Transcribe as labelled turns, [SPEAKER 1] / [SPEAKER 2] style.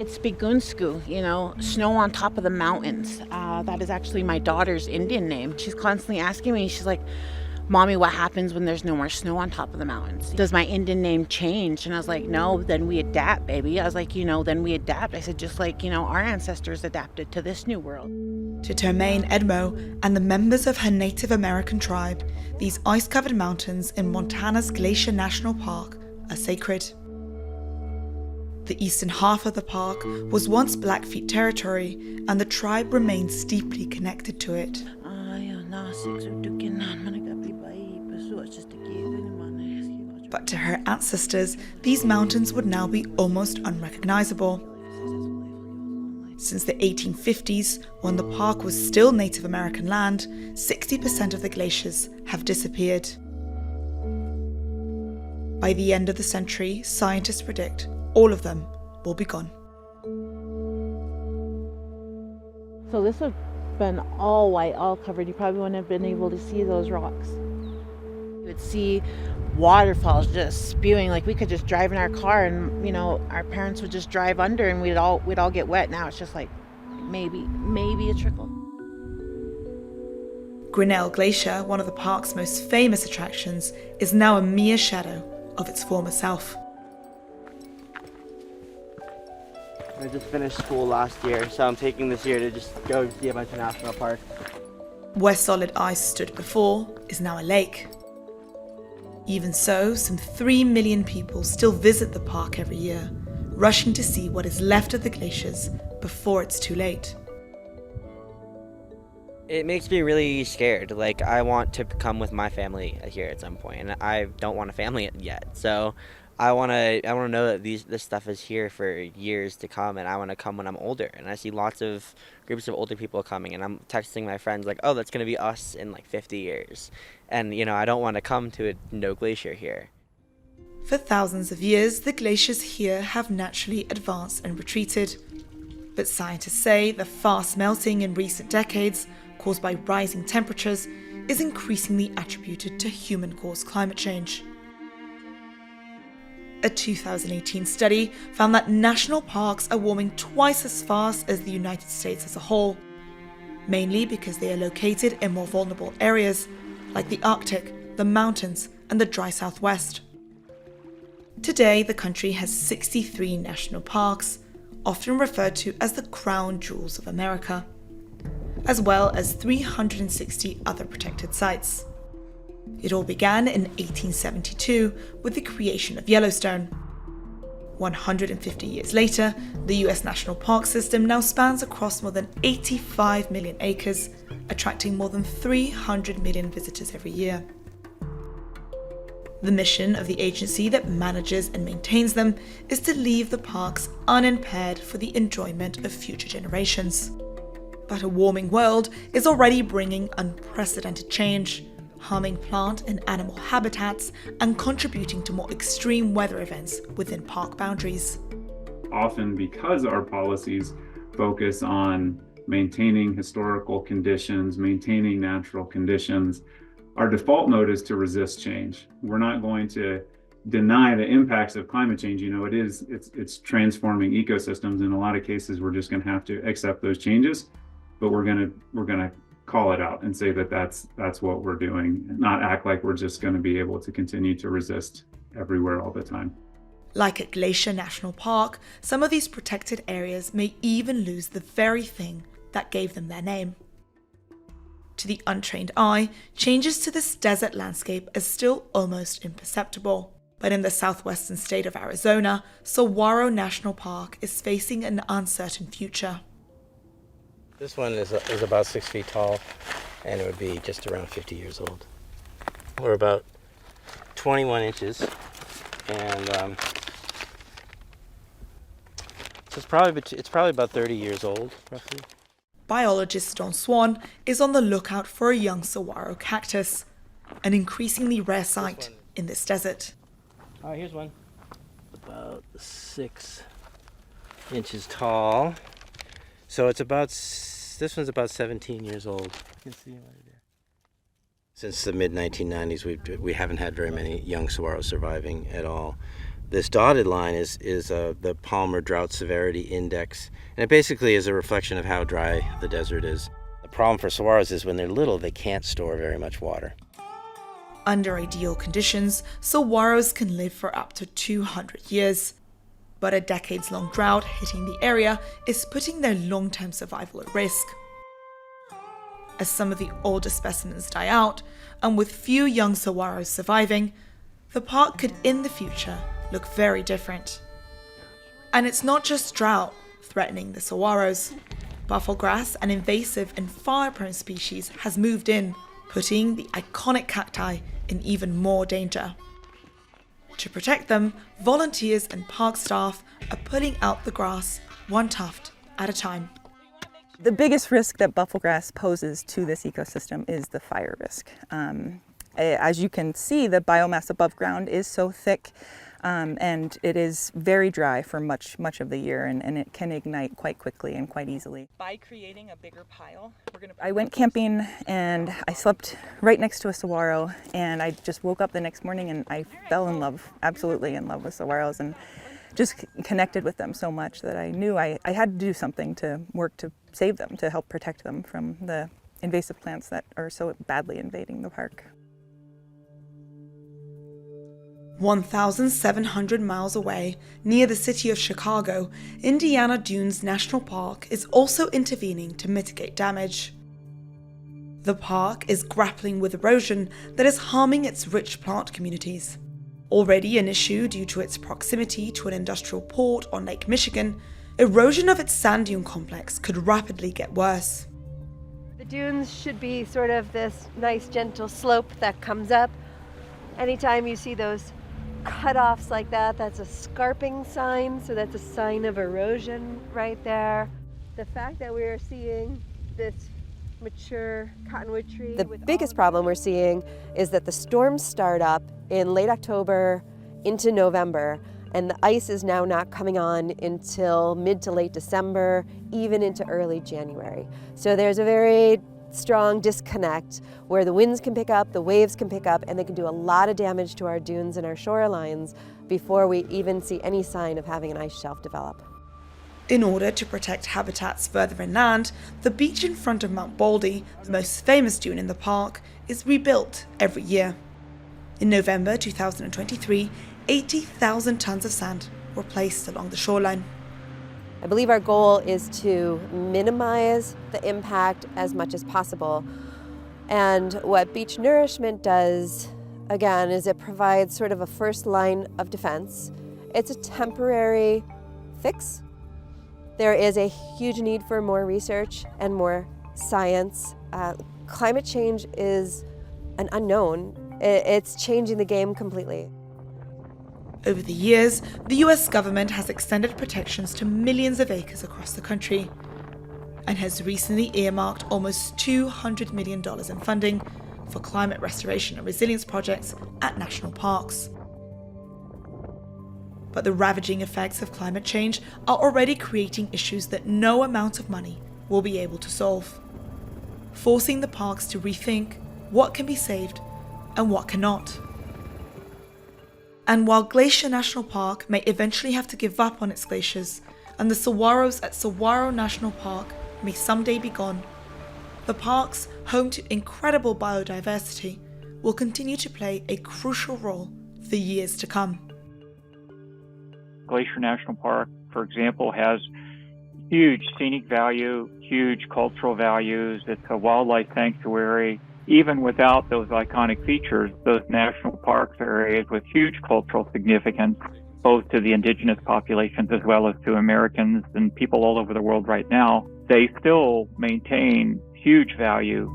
[SPEAKER 1] It's Bigunsku, snow on top of the mountains. That is actually my daughter's Indian name. She's constantly asking me, she's like, Mommy, what happens when there's no more snow on top of the mountains? Does my Indian name change? And I was like, no, then we adapt, baby. I was like, then we adapt. I said, just like, our ancestors adapted to this new world.
[SPEAKER 2] To Termaine Edmo and the members of her Native American tribe, these ice-covered mountains in Montana's Glacier National Park are sacred. The eastern half of the park was once Blackfeet territory, and the tribe remains deeply connected to it. But to her ancestors, these mountains would now be almost unrecognizable. Since the 1850s, when the park was still Native American land, 60% of the glaciers have disappeared. By the end of the century, scientists predict all of them will be gone.
[SPEAKER 1] So this would have been all white, all covered. You probably wouldn't have been able to see those rocks. You would see waterfalls just spewing. Like we could just drive in our car and, our parents would just drive under and we'd all get wet. Now it's just like maybe a trickle.
[SPEAKER 2] Grinnell Glacier, one of the park's most famous attractions, is now a mere shadow of its former self.
[SPEAKER 3] I just finished school last year, so I'm taking this year to just go see a bunch of national parks.
[SPEAKER 2] Where solid ice stood before is now a lake. Even so, some 3 million people still visit the park every year, rushing to see what is left of the glaciers before it's too late.
[SPEAKER 3] It makes me really scared. Like, I want to come with my family here at some point, and I don't want a family yet. So I want to know that this stuff is here for years to come, and I want to come when I'm older. And I see lots of groups of older people coming, and I'm texting my friends like, oh, that's going to be us in like 50 years. And, I don't want to come to no glacier here.
[SPEAKER 2] For thousands of years, the glaciers here have naturally advanced and retreated. But scientists say the fast melting in recent decades, caused by rising temperatures, is increasingly attributed to human-caused climate change. A 2018 study found that national parks are warming twice as fast as the United States as a whole, mainly because they are located in more vulnerable areas, like the Arctic, the mountains, and the dry Southwest. Today, the country has 63 national parks, often referred to as the crown jewels of America, as well as 360 other protected sites. It all began in 1872 with the creation of Yellowstone. 150 years later, the US National Park System now spans across more than 85 million acres, attracting more than 300 million visitors every year. The mission of the agency that manages and maintains them is to leave the parks unimpaired for the enjoyment of future generations. But a warming world is already bringing unprecedented change, harming plant and animal habitats and contributing to more extreme weather events within park boundaries.
[SPEAKER 4] Often because our policies focus on maintaining historical conditions, maintaining natural conditions, our default mode is to resist change. We're not going to deny the impacts of climate change. It's transforming ecosystems. In a lot of cases, we're just going to have to accept those changes, but we're going to call it out and say that that's what we're doing, and not act like we're just going to be able to continue to resist everywhere all the time.
[SPEAKER 2] Like at Glacier National Park, some of these protected areas may even lose the very thing that gave them their name. To the untrained eye, changes to this desert landscape are still almost imperceptible. But in the southwestern state of Arizona, Saguaro National Park is facing an uncertain future.
[SPEAKER 5] This one is about 6 feet tall, and it would be just around 50 years old. We're about 21 inches, and so it's probably about 30 years old, roughly.
[SPEAKER 2] Biologist Don Swan is on the lookout for a young saguaro cactus, an increasingly rare sight in this desert.
[SPEAKER 5] Oh, here's one. About 6 inches tall. So this one's about 17 years old. You can see him right there. Since the mid-1990s, we haven't had very many young saguaros surviving at all. This dotted line is the Palmer Drought Severity Index, and it basically is a reflection of how dry the desert is. The problem for saguaros is when they're little, they can't store very much water.
[SPEAKER 2] Under ideal conditions, saguaros can live for up to 200 years. But a decades-long drought hitting the area is putting their long-term survival at risk. As some of the older specimens die out, and with few young saguaros surviving, the park could in the future look very different. And it's not just drought threatening the saguaros. Bufflegrass, an invasive and fire-prone species, has moved in, putting the iconic cacti in even more danger. To protect them, volunteers and park staff are pulling out the grass one tuft at a time.
[SPEAKER 6] The biggest risk that bufflegrass poses to this ecosystem is the fire risk. As you can see, the biomass above ground is so thick and it is very dry for much of the year, and it can ignite quite quickly and quite easily. By creating a bigger pile, I went camping and I slept right next to a saguaro, and I just woke up the next morning and I fell in love, absolutely in love with saguaros, and just connected with them so much that I knew I had to do something to work to save them, to help protect them from the invasive plants that are so badly invading the park.
[SPEAKER 2] 1,700 miles away, near the city of Chicago, Indiana Dunes National Park is also intervening to mitigate damage. The park is grappling with erosion that is harming its rich plant communities. Already an issue due to its proximity to an industrial port on Lake Michigan, erosion of its sand dune complex could rapidly get worse.
[SPEAKER 7] The dunes should be sort of this nice gentle slope that comes up. Anytime you see those cut-offs like that, that's a scarping sign, so that's a sign of erosion right there. The fact that we are seeing this mature cottonwood tree.
[SPEAKER 8] The biggest problem we're seeing is that the storms start up in late October into November, and the ice is now not coming on until mid to late December, even into early January. So there's a very strong disconnect where the winds can pick up, the waves can pick up, and they can do a lot of damage to our dunes and our shorelines before we even see any sign of having an ice shelf develop.
[SPEAKER 2] In order to protect habitats further inland, the beach in front of Mount Baldy, the most famous dune in the park, is rebuilt every year. In November 2023, 80,000 tons of sand were placed along the shoreline.
[SPEAKER 8] I believe our goal is to minimize the impact as much as possible. And what beach nourishment does, again, is it provides sort of a first line of defense. It's a temporary fix. There is a huge need for more research and more science. Climate change is an unknown. It's changing the game completely.
[SPEAKER 2] Over the years, the US government has extended protections to millions of acres across the country and has recently earmarked almost $200 million in funding for climate restoration and resilience projects at national parks. But the ravaging effects of climate change are already creating issues that no amount of money will be able to solve, forcing the parks to rethink what can be saved and what cannot. And while Glacier National Park may eventually have to give up on its glaciers, and the saguaros at Saguaro National Park may someday be gone, the parks, home to incredible biodiversity, will continue to play a crucial role for years to come.
[SPEAKER 9] Glacier National Park, for example, has huge scenic value, huge cultural values. It's a wildlife sanctuary. Even without those iconic features, those national parks are areas with huge cultural significance, both to the indigenous populations as well as to Americans and people all over the world right now. They still maintain huge value